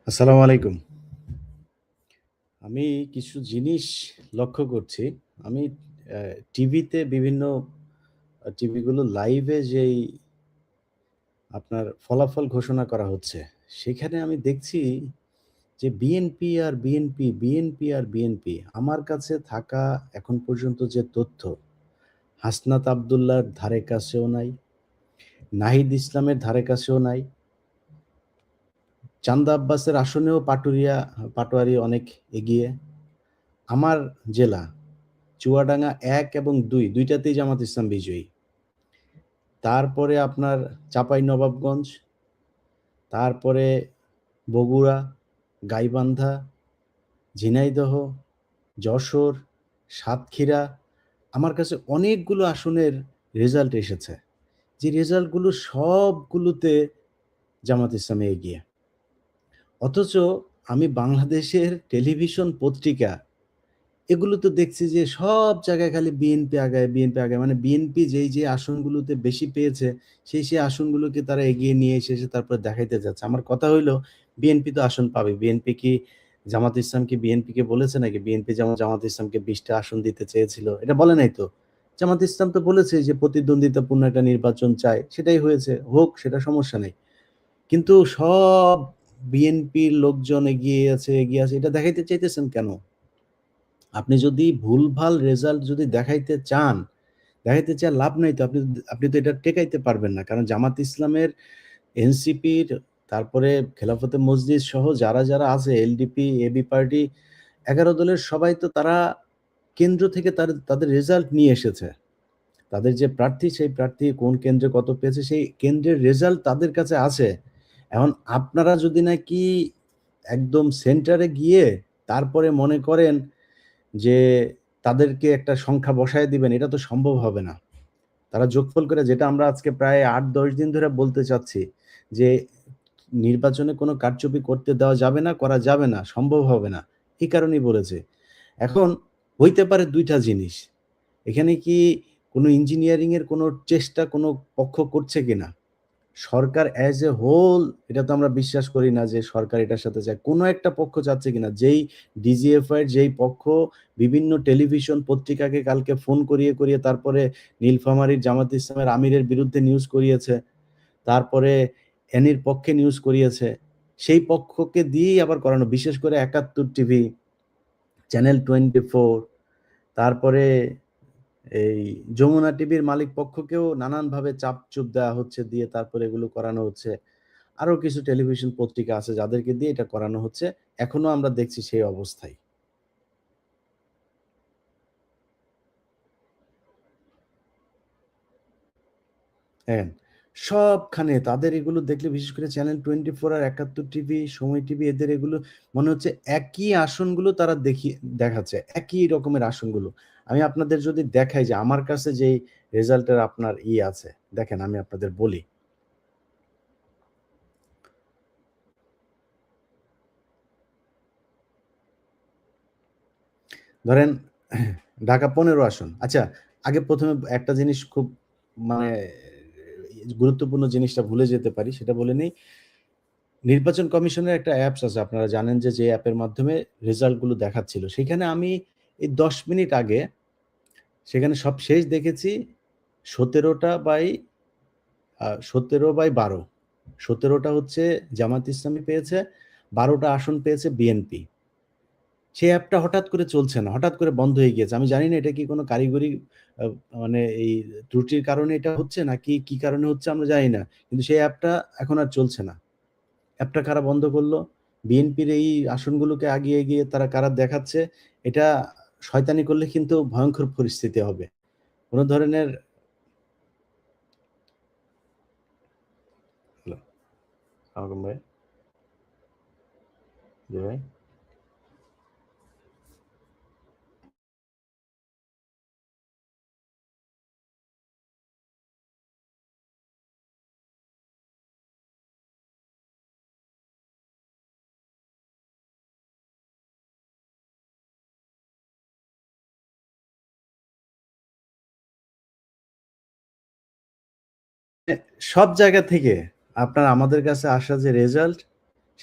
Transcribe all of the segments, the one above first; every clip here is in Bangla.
আসসালামু আলাইকুম। আমি কিছু জিনিস লক্ষ্য করছি। আমি টিভিতে বিভিন্ন টিভিগুলো লাইভে যেই আপনার ফলাফল ঘোষণা করা হচ্ছে, সেখানে আমি দেখছি যে বিএনপি আর বিএনপি, বিএনপি আর বিএনপি। আমার কাছে থাকা এখন পর্যন্ত যে তথ্য, হাসনাত আব্দুল্লাহর ধারে কাছেও নাই, নাহিদ ইসলামের ধারে কাছেও নাই, চান্দা আব্বাসের আসনেও পাটোয়ারি অনেক এগিয়ে। আমার জেলা চুয়াডাঙ্গা ১ এবং ২ টাতেই জামাত ইসলাম বিজয়ী। তারপরে আপনার চাঁপাইনবাবগঞ্জ, তারপরে বগুড়া, গাইবান্ধা, ঝিনাইদহ, যশোর, সাতক্ষীরা। আমার কাছে অনেকগুলো আসনের রেজাল্ট এসেছে। যে রেজাল্টগুলো সবগুলোতে জামাত ইসলামী এগিয়ে। অথচ আমি বাংলাদেশের টেলিভিশন পত্রিকা এগুলো তো দেখছি যে সব জায়গায় খালি বিএনপি আগায়, বিএনপি আগায়। মানে বিএনপি যে আসনগুলোতে বেশি পেয়েছে, সেই আসনগুলোকে তারা এগিয়ে নিয়ে এসে তারপরে দেখাইতে যাচ্ছে। আমার কথা হইলো বিএনপি তো আসন পাবে। বিএনপি কি জামাত ইসলাম কি বিএনপিকে বলেছে নাকি? বিএনপি যেমন জামাত ইসলামকে ২০ টা আসন দিতে চেয়েছিল। এটা বলে নাই তো। জামাত ইসলাম তো বলেছে যে প্রতিদ্বন্দ্বিতাপূর্ণ একটা নির্বাচন চায়। সেটাই হয়েছে। হোক, সেটা সমস্যা নেই। কিন্তু সব বিএনপির লোকজন এগিয়ে আছে। এটা দেখাইতে চাইতেছেন কেন? আপনি যদি ভুলভাল রেজাল্ট যদি দেখাইতে চায় লাভ নাই তো। আপনি তো এটা টেকাইতে পারবেন না। কারণ জামাত ইসলামের, এনসিপির, তারপরে খেলাফতে মজলিস সহ যারা আছে, এলডিপি, এবি পার্টি, ১১ দলের সবাই তো তারা কেন্দ্র থেকে তাদের রেজাল্ট নিয়ে এসেছে। তাদের যে প্রার্থী, সেই প্রার্থী কোন কেন্দ্রে কত পেয়েছে, সেই কেন্দ্রের রেজাল্ট তাদের কাছে আছে। এখন আপনারা যদি নাকি একদম সেন্টারে গিয়ে তারপরে মনে করেন যে তাদেরকে একটা সংখ্যা বসায় দিবেন, এটা তো সম্ভব হবে না। তারা যোগফল করে, যেটা আমরা আজকে প্রায় ৮-১০ দিন ধরে বলতে চাচ্ছি যে নির্বাচনে কোনো কারচুপি করতে দেওয়া যাবে না, করা যাবে না, সম্ভব হবে না। এই কারণেই বলেছে। এখন হইতে পারে ২ টা জিনিস। এখানে কি কোনো ইঞ্জিনিয়ারিং এর কোনো চেষ্টা কোনো পক্ষ করছে কিনা? সরকার অ্যাজ এ হোল এটা তো আমরা বিশ্বাস করি না যে সরকার এটার সাথে চায়। কোনো একটা পক্ষ চাচ্ছে কিনা, যেই ডিজিএফআই এর যেই পক্ষ বিভিন্ন টেলিভিশন পত্রিকাকে কালকে ফোন করিয়ে তারপরে নীলফামারীর জামাত ইসলামের আমিরের বিরুদ্ধে নিউজ করিয়েছে। তারপরে এনির পক্ষে নিউজ করিয়েছে। সেই পক্ষকে দিয়েই আবার করানো। বিশেষ করে ৭১ টিভি, চ্যানেল 24, তারপরে এই যমুনা টিভির মালিক পক্ষকেও নানানভাবে চাপ-চুপ দেওয়া হচ্ছে, দিয়ে তারপরে এগুলো করানো হচ্ছে। আরো কিছু টেলিভিশন পত্রিকা আছে যাদেরকে দিয়ে এটা করানো হচ্ছে। এখনো আমরা দেখছি সেই অবস্থাই। হ্যাঁ, সবখানে তাদের এগুলো দেখলে, বিশেষ করে চ্যানেল 24 আর ৭১ টিভি, সময় টিভি, এদের এগুলো মনে হচ্ছে একই আসনগুলো তারা দেখাচ্ছে। একই রকমের আসনগুলো। আমি আপনাদের যদি দেখাই যে আমার কাছে যেই রেজাল্টের আপনার আছে, দেখেন আমি আপনাদের বলি। ধরেন ঢাকা ১৫ আসন। আচ্ছা, আগে ১ম এ একটা জিনিস খুব মানে গুরুত্বপূর্ণ জিনিসটা ভুলে যেতে পারি, সেটা বলে নেই। নির্বাচন কমিশনের একটা অ্যাপস আছে। আপনারা জানেন যে অ্যাপের মাধ্যমে রেজাল্ট গুলো দেখাচ্ছিল। সেখানে আমি এই ১০ মিনিট আগে সেখানে সবশেষ দেখেছি ১৭ টা বাই ১৭/১২। ১৭ টা হচ্ছে জামাত ইসলামী পেয়েছে, ১২ টা আসন পেয়েছে বিএনপি। সেই অ্যাপটা হঠাৎ করে চলছে না। হঠাৎ করে বন্ধ হয়ে গিয়েছে। আমি জানি না এটা কি কোনো কারিগরি আ মানে এই ত্রুটির কারণে এটা হচ্ছে নাকি কি কারণে হচ্ছে আমরা জানি না। কিন্তু সেই অ্যাপটা এখন আর চলছে না। অ্যাপটা কারা বন্ধ করলো? বিএনপির এই আসনগুলোকে এগিয়ে তারা কারা দেখাচ্ছে, এটা শয়তানি করলে কিন্তু ভয়ংকর পরিস্থিতি হবে। কোন ধরনের হ্যালো, সালাম ভাই। জি ভাই। এ সব জায়গা থেকে আপনার আমাদের কাছে আসা যে রেজাল্ট,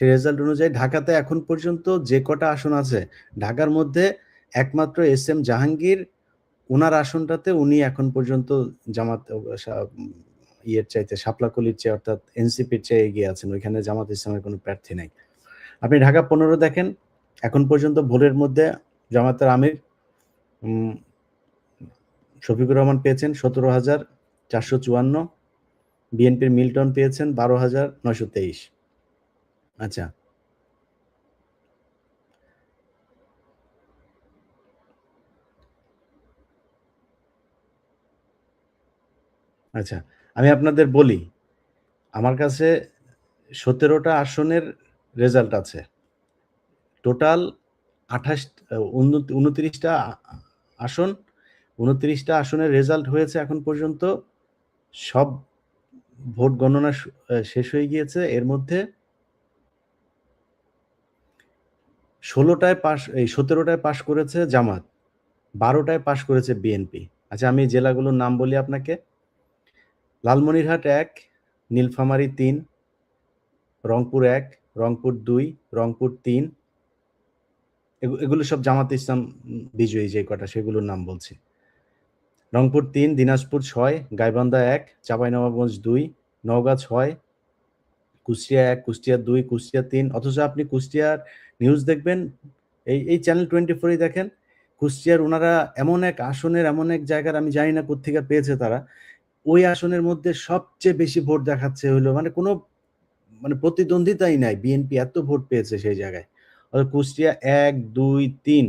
সেই রেজাল্ট অনুযায়ী ঢাকাতে এখন পর্যন্ত যে কটা আসন আছে, ঢাকার মধ্যে একমাত্র এস এম জাহাঙ্গীর, উনার আসনটাতে উনি এখন পর্যন্ত জামাত ইয়ের চাইতে শাপলা কলির চেয়ে অর্থাৎ এনসিপির চেয়ে এগিয়ে আছেন। ওইখানে জামাত ইসলামের কোনো প্রার্থী নাই। আপনি ঢাকা ১৫ দেখেন, এখন পর্যন্ত ভোটের মধ্যে জামাতের আমির উম শফিকুর রহমান পেয়েছেন ১৭,৪৫৪, বিএনপির মিল্টন পেয়েছেন ১২,৯২৩। আচ্ছা। আচ্ছা, আমি আপনাদের বলি, আমার কাছে ১৭ টা আসনের রেজাল্ট আছে। টোটাল ২৮ আ উন ২৯ টা আসন, ২৯ টা আসনের রেজাল্ট হয়েছে এখন পর্যন্ত। সব ভোট গণনা শেষ হয়ে গিয়েছে। এর মধ্যে ১৬ টায় পাস, এই ১৭ টায় পাস করেছে জামাত, ১২ টায় পাস করেছে বিএনপি। আচ্ছা, আমি জেলাগুলোর নাম বলি আপনাকে। লালমনিরহাট ১, নীলফামারী ৩, রংপুর ১, রংপুর ২, রংপুর ৩। এগুলো সব জামাতে ইসলাম বিজয়ী যে কটা, সেগুলোর নাম বলছি। রংপুর ৩, দিনাজপুর ৬, গাইবান্ধা ১, চাঁপাইনবাবগঞ্জ ২, নওগাঁ ৬, কুষ্টিয়া ১, কুষ্টিয়া ২, কুষ্টিয়া ৩। অথচ আপনি কুষ্টিয়ার নিউজ দেখবেন, এই চ্যানেল 24 এই দেখেন, কুষ্টিয়ার উনারা এমন এক আসনের, এমন এক জায়গার, আমি জানি না কোত্থেকে পেয়েছে তারা। ওই আসনের মধ্যে সবচেয়ে বেশি ভোট দেখাচ্ছে হইলো, মানে কোনো প্রতিদ্বন্দ্বিতাই নাই। বিএনপি এত ভোট পেয়েছে সেই জায়গায়। কুষ্টিয়া ১, ২, ৩,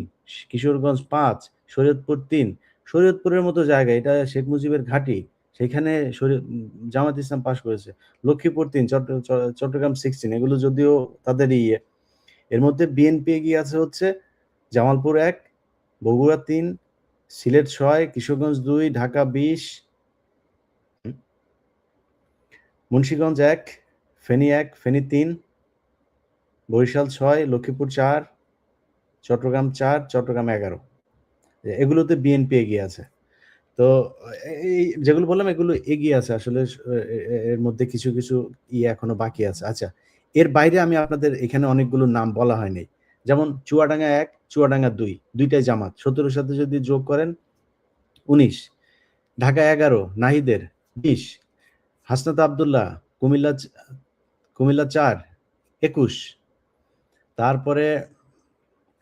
কিশোরগঞ্জ ৫, শরীয়তপুর ৩। শরীয়তপুরের মতো জায়গা, এটা শেখ মুজিবের ঘাঁটি। সেখানে জামাত ইসলাম পাস করেছে। লক্ষ্মীপুর ৩, চট্টগ্রাম 16, এগুলো যদিও তাদের ইয়ে। এর মধ্যে বিএনপি এগিয়ে আছে হচ্ছে জামালপুর ১, বগুড়া ৩, সিলেট ৬, কিশোরগঞ্জ ২, ঢাকা ২০, মুন্সিগঞ্জ ১, ফেনী ১, ফেনী ৩, বরিশাল ৬, লক্ষ্মীপুর ৪, চট্টগ্রাম ৪, চট্টগ্রাম ১১। এগুলোতে বিএনপি এগিয়ে আছে। তো এই যেগুলো বললাম এগুলো এগিয়ে আছে আসলে। এর মধ্যে কিছু, কিছু এখনো বাকি আছে। আচ্ছা, এর বাইরে আমি আপনাদের এখানে অনেকগুলো নাম বলা হয়নি। যেমন চুয়াডাঙ্গা ১, চুয়াডাঙ্গা ২, ২ টাই জামাত। ১৭ র সাথে যদি যোগ করেন ১৯, ঢাকা ১১ নাহিদের ২০, হাসনাত আব্দুল্লাহ কুমিল্লা ৪, ২১। তারপরে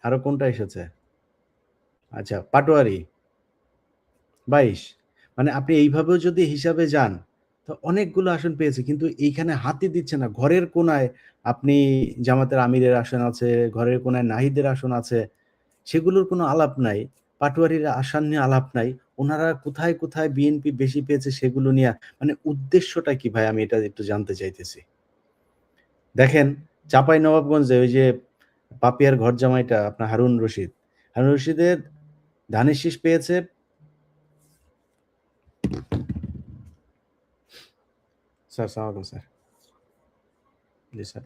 আরো কোনটা এসেছে? আচ্ছা, পাটোয়ারি ২২। মানে আপনি এইভাবেও যদি হিসাবে যান, তো অনেকগুলো আসন পেয়েছে। কিন্তু এইখানে হাতই দিচ্ছে না। ঘরের কোনায় আপনি জামাতের আমিরের আসন আছে, ঘরের কোনায় নাহিদের আসন আছে। সেগুলোর কোনো আলাপ নাই। পাটোয়ারির আসন নিয়ে আলাপ নাই। উনারা কোথায়, কোথায় বিএনপি বেশি পেয়েছে সেগুলো নিয়া, মানে উদ্দেশ্যটা কি ভাই, আমি এটা একটু জানতে চাইতেছি। দেখেন, চাঁপাইনবাবগঞ্জে ওই যে পাপিয়ার ঘর জামাইটা আপনার হারুন রশিদ। হারুন রশিদের ধানের শীষ পেয়েছে। স্যার, সালাম আলাইকুম স্যার। জি স্যার।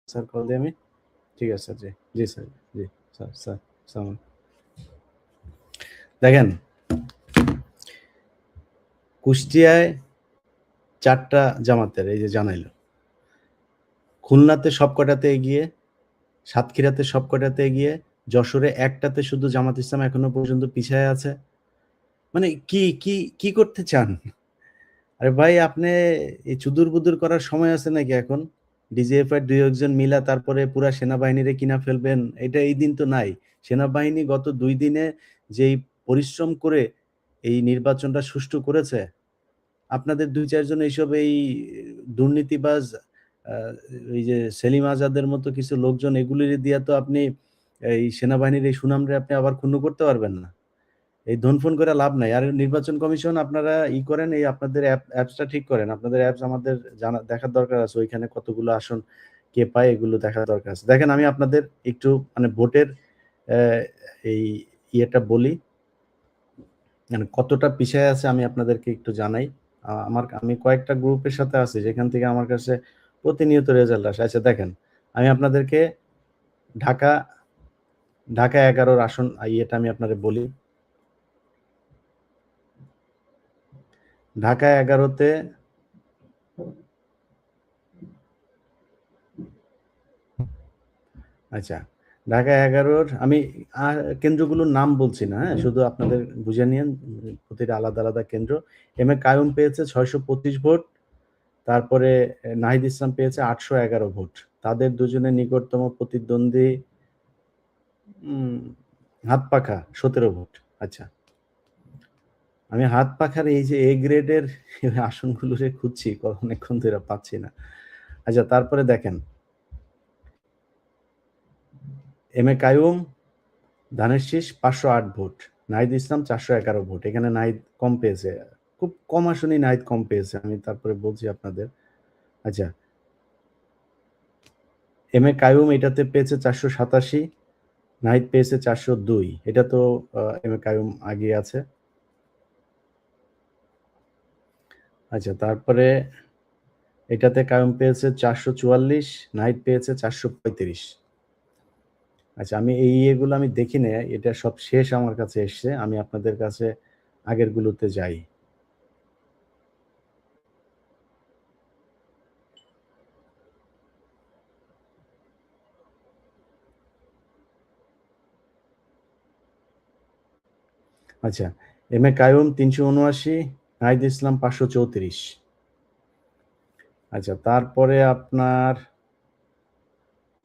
স্যার কল দিই আমি। ঠিক আছে জি, জি স্যার, জি স্যার, স্যার সালাম। দেখেন কুষ্টিয়ায় 4টা জামাতের এই যে জানাইলো। খুলনাতে সবকটাতে এগিয়ে, সাতক্ষীরাতে সবকটাতে এগিয়ে, যশোরে একটাতে শুধু জামাত ইসলাম এখনো পর্যন্ত পিছায় আছে। মানে কি করতে চান? আরে ভাই আপনি এই চুদুর-বুদুর করার সময় আছে নাকি এখন? ডিজিএফআই ২-১ জন মিলা তারপরে পুরা সেনাবাহিনীরে কিনা ফেলবেন, এই দিন তো নাই। সেনাবাহিনী গত ২ দিনে যেই পরিশ্রম করে এই নির্বাচনটা সুষ্ঠু করেছে, আপনাদের ২-৪ জন এইসব এই দুর্নীতিবাজ আ এই যে সেলিম আজাদের মতো কিছু লোকজন এগুলিরে দিয়া তো আপনি এই সেনাবাহিনীর এই সুনামরে আপনি আবার ক্ষুণ্ণ করতে পারবেন না। এই ধনফন করে লাভ নাই। আর নির্বাচন কমিশন আপনারা করেন, এই আপনাদের অ্যাপসটা ঠিক করেন। আপনাদের অ্যাপস আমাদের দেখার দরকার আছে। ওইখানে কতগুলো আসন কে পায় এগুলো দেখার দরকার আছে। দেখেন আমি আপনাদের একটু মানে ভোটের অ্যা এই বলি। মানে কতটা পিছায় আছে আমি আপনাদেরকে একটু জানাই। আমি কয়েকটা গ্রুপের সাথে আছি যেখান থেকে আমার কাছে প্রতিনিয়ত রেজাল্ট আসে। আচ্ছা দেখেন, আমি আপনাদেরকে ঢাকা ঢাকা ১১ র আসন আমি আপনারে বলি। ঢাকা ১১ তে আচ্ছা, ঢাকা ১১ র আমি কেন্দ্রগুলোর নাম বলছি না, হ্যাঁ? শুধু আপনাদের বুঝে নিয়েন প্রতিটা আলাদা, আলাদা কেন্দ্র। এম এ কাইয়ুম পেয়েছে ৬২৫ ভোট। তারপরে নাহিদ ইসলাম পেয়েছে ৮১১ ভোট। তাদের দুজনের নিকটতম প্রতিদ্বন্দ্বী উম হাতপাখা ১৭ ভোট। আচ্ছা। আমি হাতপাখার এই যে এ গ্রেডের আসনগুলোরে খুঁজছি অনেকক্ষণ ধইরা পাচ্ছি না। আচ্ছা তারপরে দেখেন এম এ কাইয়ুম, ধানের শীষ ৫০৮ ভোট। নাহিদ ইসলাম ৪১১ ভোট। এখানে নাহিদ কম পেয়েছে। খুব কম আসনেই নাহিদ কম পেয়েছে। আমি তারপরে বলছি আপনাদের। আচ্ছা, এম এ কাইয়ুম এটাতে পেয়েছে ৪৮৭, নাহিদ পেয়েছে ৪০২। এটা তো এম এ কাইয়ুম আগিয়ে আছে। আচ্ছা, তারপরে এটাতে কাইয়ুম পেয়েছে ৪৪৪, নাহিদ পেয়েছে ৪৩৫। আচ্ছা, আমি এই ইয়েগুলো আমি দেখি নাই। এটা সব শেষ আমার কাছে এসছে। আমি আপনাদের কাছে আগেরগুলোতে যাই। আচ্ছা, এম এ কাইয়ুম ৩৭৯, নাহিদ ইসলাম ৫৩৪। আচ্ছা, তারপরে আপনার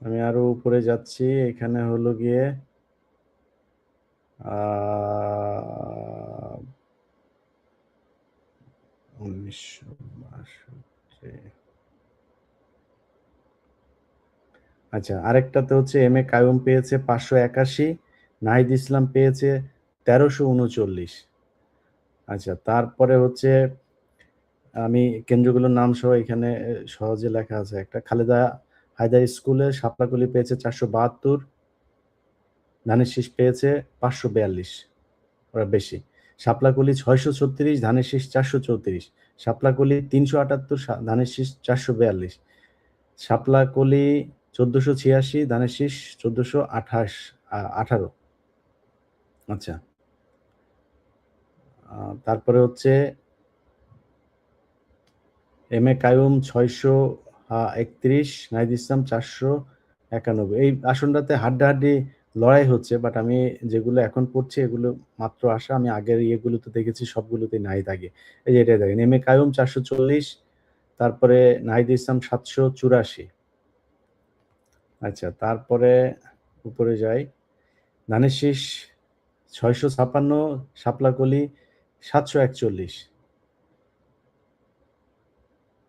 আমি আরো উপরে যাচ্ছি। এখানে হলো গিয়ে আ ১৯৬২। আচ্ছা, আরেকটাতে হচ্ছে এম এ কাইয়ুম পেয়েছে ৫৮১, নাহিদ ইসলাম পেয়েছে ১৩৩৯। আচ্ছা, তারপরে হচ্ছে আমি কেন্দ্রগুলোর নাম সহ এখানে সহজে লেখা আছে একটা। খালেদা হায়দার স্কুলে শাপলাকলি পেয়েছে ৪৭২, ধানের শীষ পেয়েছে ৫৪২। ওরা বেশি। শাপলাকলি ৬৩৬, ধানের শীষ ৪৩৪। শাপলাকলি ৩৭৮, ধানের শীষ ৪৪২। শাপলাকলি ১৪৮৬, ধানের শীষ ১৪১৮। আচ্ছা। তারপরে হচ্ছে এম এ কাইয়ুম ৬৩১, নাহিদ ইসলাম ৪৯১। এই আসনটাতে হাড্ডাহাড্ডি লড়াই হচ্ছে। বাট আমি যেগুলো এখন পড়ছি এগুলো মাত্র আসা। আমি আগের ইয়েগুলোতে দেখেছি সবগুলোতেই নাহিদ আগে। এই যে এটা দেখেন এম এ কাইয়ুম ৪৪০, তারপরে নাহিদ ইসলাম ৭৮৪। আচ্ছা তারপরে উপরে যাই। ধানের শীষ ৬৫৬, শাপলাকলি ৭৪১।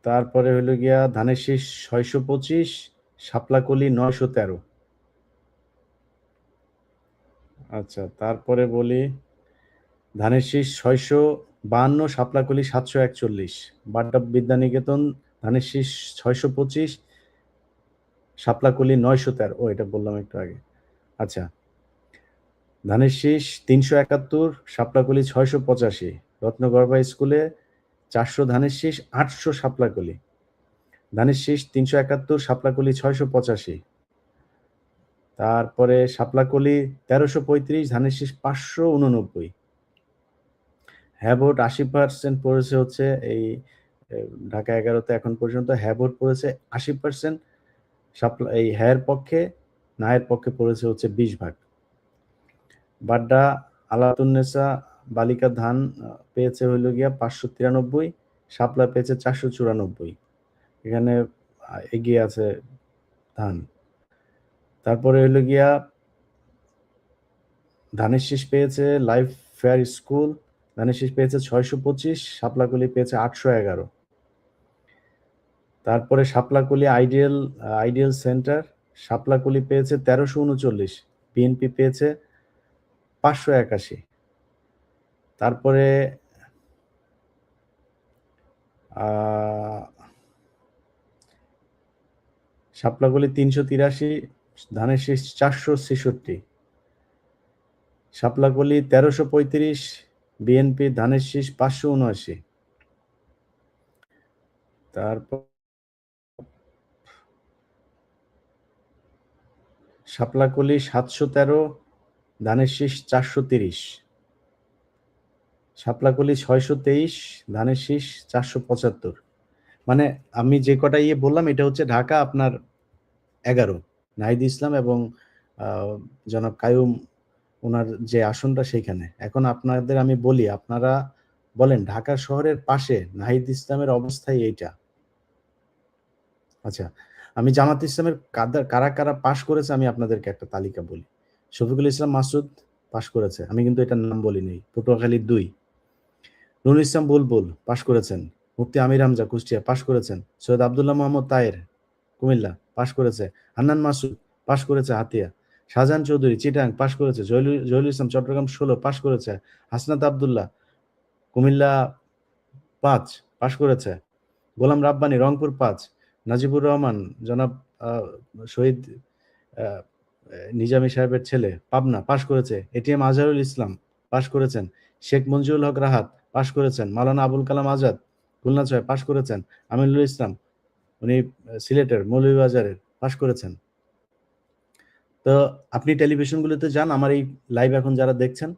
তারপরে হইলো গিয়া ধানের শীষ ৬২৫, শাপলাকলি ৯১৩। আচ্ছা তারপরে বলি ধানের শীষ ৬৫২, শাপলাকলি ৭৪১। বাড্ডা বিদ্যানিকেতন ধানের শীষ ৬২৫, শাপলাকলি ৯১৩। ও এটা বললাম একটু আগে। আচ্ছা, ধানের শীষ ৩৭১, শাপলাকলি ৬৮৫। রত্নগর্ভা স্কুলে ৪০০ ধানের শীষ, ৮০০ শাপলাকলি। ধানের শীষ 371, শাপলাকলি 685, তারপরে শাপলাকলি 1335, ধানের শীষ 589। হ্যাঁ ভোট 80% পড়েছে হচ্ছে এই ঢাকা 11তে এখন পর্যন্ত হ্যাঁ ভোট পড়েছে 80%, এই হ্যাঁ পক্ষে, না এর পক্ষে পড়েছে হচ্ছে 20 ভাগ। বাড্ডা আলাতুন্নেসা বালিকা ধান পেয়েছে হইল গিয়া 593, শাপলা পেয়েছে 494, এখানে এগিয়ে আছে ধান। তারপরে হইল গিয়া ধানের শীষ পেয়েছে লাইফ ফেয়ার স্কুল, ধানের শীষ পেয়েছে 625, শাপলাকলি পেয়েছে 811। তারপরে শাপলাকলি আইডিয়াল সেন্টার, শাপলাকলি পেয়েছে 1339, বিএনপি পেয়েছে 581। তারপরে শাপলাকলি 383, ধানের শীষ 466। শাপলাকলি 1335, বিএনপি ধানের শীষ 579। তারপর শাপলাকলি 713, ধানের শীষ 430। শাপলাকলি 623, ধানের শীষ 475। মানে আমি যে কটা বললাম এটা হচ্ছে ঢাকা আপনার 11, নাহিদ ইসলাম এবং জনাব কাইয়ুম ওনার যে আসনটা সেইখানে। এখন আপনাদের আমি বলি, আপনারা বলেন ঢাকা শহরের পাশে নাহিদ ইসলামের অবস্থাই এইটা। আচ্ছা, আমি জামাত ইসলামের কারা কারা পাশ করেছে আমি আপনাদেরকে একটা তালিকা বলি। শফিকুল ইসলাম মাসুদ পাশ করেছে, আমি কিন্তু এটার নাম বলিনি। পটুয়াখালী 2। নুরুল ইসলাম বুলবুল পাশ করেছেন। মুফতি আমির হামজা কুষ্টিয়া পাশ করেছেন। সৈয়দ আব্দুল্লাহ মোহাম্মদ তায়ের কুমিল্লা পাশ করেছে। হান্নান মাসুদ পাশ করেছে হাতিয়া। শাহজাহান চৌধুরী চিটাং পাশ করেছে। জহিরুল ইসলাম চট্টগ্রাম 16 পাশ করেছে। হাসনাত আব্দুল্লাহ কুমিল্লা 5 পাশ করেছে। গোলাম রাব্বানী রংপুর 5, নাজিবুর রহমান জনাব শহীদ নিজামী সাহেবের ছেলে পাবনা পাশ করেছে। এটিএম আজহারুল ইসলাম পাশ করেছেন। শেখ মঞ্জুরুল হক রাহাত পাশ করেছেন। মাওলানা আবুল কালাম আজাদ খুলনা 6 পাশ করেছেন। আমিনুল ইসলাম উনি সিলেটের মৌলভীবাজারের পাশ করেছেন। তো আপনি টেলিভিশনগুলোতে যান, আমার এই লাইভ এখন যারা দেখছেন,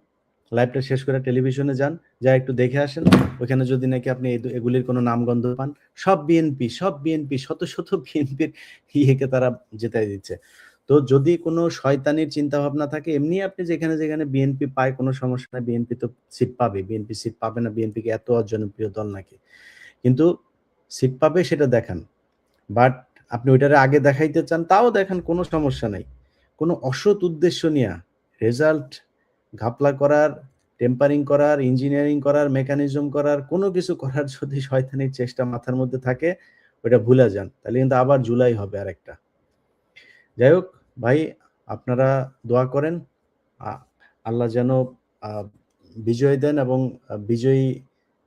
লাইভটা শেষ করে টেলিভিশনে যান, যা একটু দেখে আসেন। ওখানে যদি নাকি আপনি এগুলির কোনো নামগন্ধ পান, সব বিএনপি শত শত বিএনপির ইয়েকে তারা জেতাই দিচ্ছে। তো যদি কোনো শয়তানির চিন্তা ভাবনা থাকে, এমনি আপনি যেখানে যেখানে বিএনপি পায় কোনো সমস্যা নাই, বিএনপি তো সিট পাবে। বিএনপি সিট পাবে না, বিএনপিকে এত অজনপ্রিয় দল নাকি? কিন্তু সিট পাবে সেটা দেখান। বাট আপনি ওইটারে আগে দেখাইতে চান, তাও দেখান, কোনো সমস্যা নাই। কোনো অসৎ উদ্দেশ্য নিয়ে রেজাল্ট ঘাপলা করার, টেম্পারিং করার, ইঞ্জিনিয়ারিং করার, মেকানিজম করার, কোনো কিছু করার যদি শয়তানির চেষ্টা মাথার মধ্যে থাকে, ওইটা ভুলে যান। তাহলে কিন্তু আবার জুলাই হবে আরেকটা। যাই হোক ভাই, আপনারা দোয়া করেন আল্লাহ যেন বিজয় দেন এবং বিজয়ী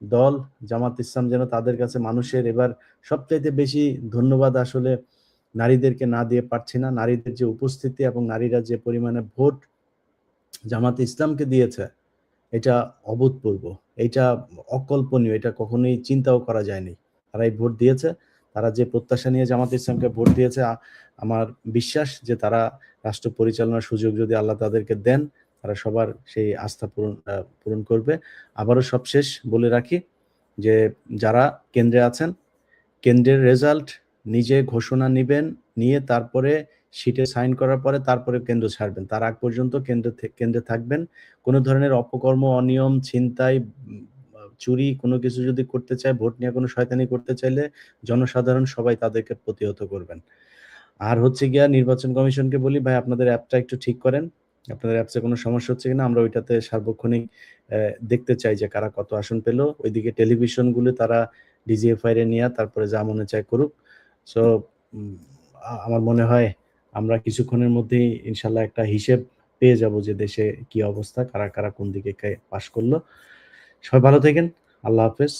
দল জামাত ইসলাম যেন তাদের কাছে মানুষের এবার সবচাইতে বেশি ধন্যবাদ আসলে নারীদেরকে না দিয়ে পারছি না। নারীদের যে উপস্থিতি এবং নারীরা যে পরিমাণে ভোট জামাত ইসলামকে দিয়েছে, এটা অভূতপূর্ব, এটা অকল্পনীয়, এটা কখনোই চিন্তাও করা যায়নি। তারা এই ভোট দিয়েছে, তারা যে প্রত্যাশা নিয়ে জামাত ইসলামকে ভোট দিয়েছে, আমার বিশ্বাস যে তারা রাষ্ট্র পরিচালনার সুযোগ যদি আল্লাহ তাদেরকে দেন, তারা সবার সেই আস্থা পূরণ করবে। আবারও সবশেষ বলে রাখি যে যারা কেন্দ্রে আছেন, কেন্দ্রের রেজাল্ট নিজে ঘোষণা নিবেন, নিয়ে তারপরে শিটে সাইন করার পরে তারপরে কেন্দ্র ছাড়বেন। তার আগ পর্যন্ত কেন্দ্রে থাকবেন। কোনো ধরনের অপকর্ম, অনিয়ম, ছিনতাই, চুরি কোনো কিছু যদি করতে চায়, ভোট নিয়ে কোনো শয়তানি করতে চাইলে জনসাধারণ সবাই তাদেরকে প্রতিহত করবেন। আর হচ্ছে গিয়া নির্বাচন কমিশনকে বলি, ভাই আপনাদের অ্যাপটা একটু ঠিক করেন। আপনাদের অ্যাপসে কোনো সমস্যা হচ্ছে কিনা, আমরা ওইটাতে সার্বক্ষণিক দেখতে চাই যে কারা কত আসন পেল। ওইদিকে টেলিভিশনগুলো তারা ডিজিএফআই রে নিয়ে তারপরে যা মনে চায় করুক। সো আমার মনে হয় আমরা কিছুক্ষণের মধ্যেই ইনশাল্লাহ একটা হিসেব পেয়ে যাব যে দেশে কি অবস্থা, কারা কারা কোন দিকে পাস করলো। সবাই ভালো থাকেন। আল্লাহ হাফেজ।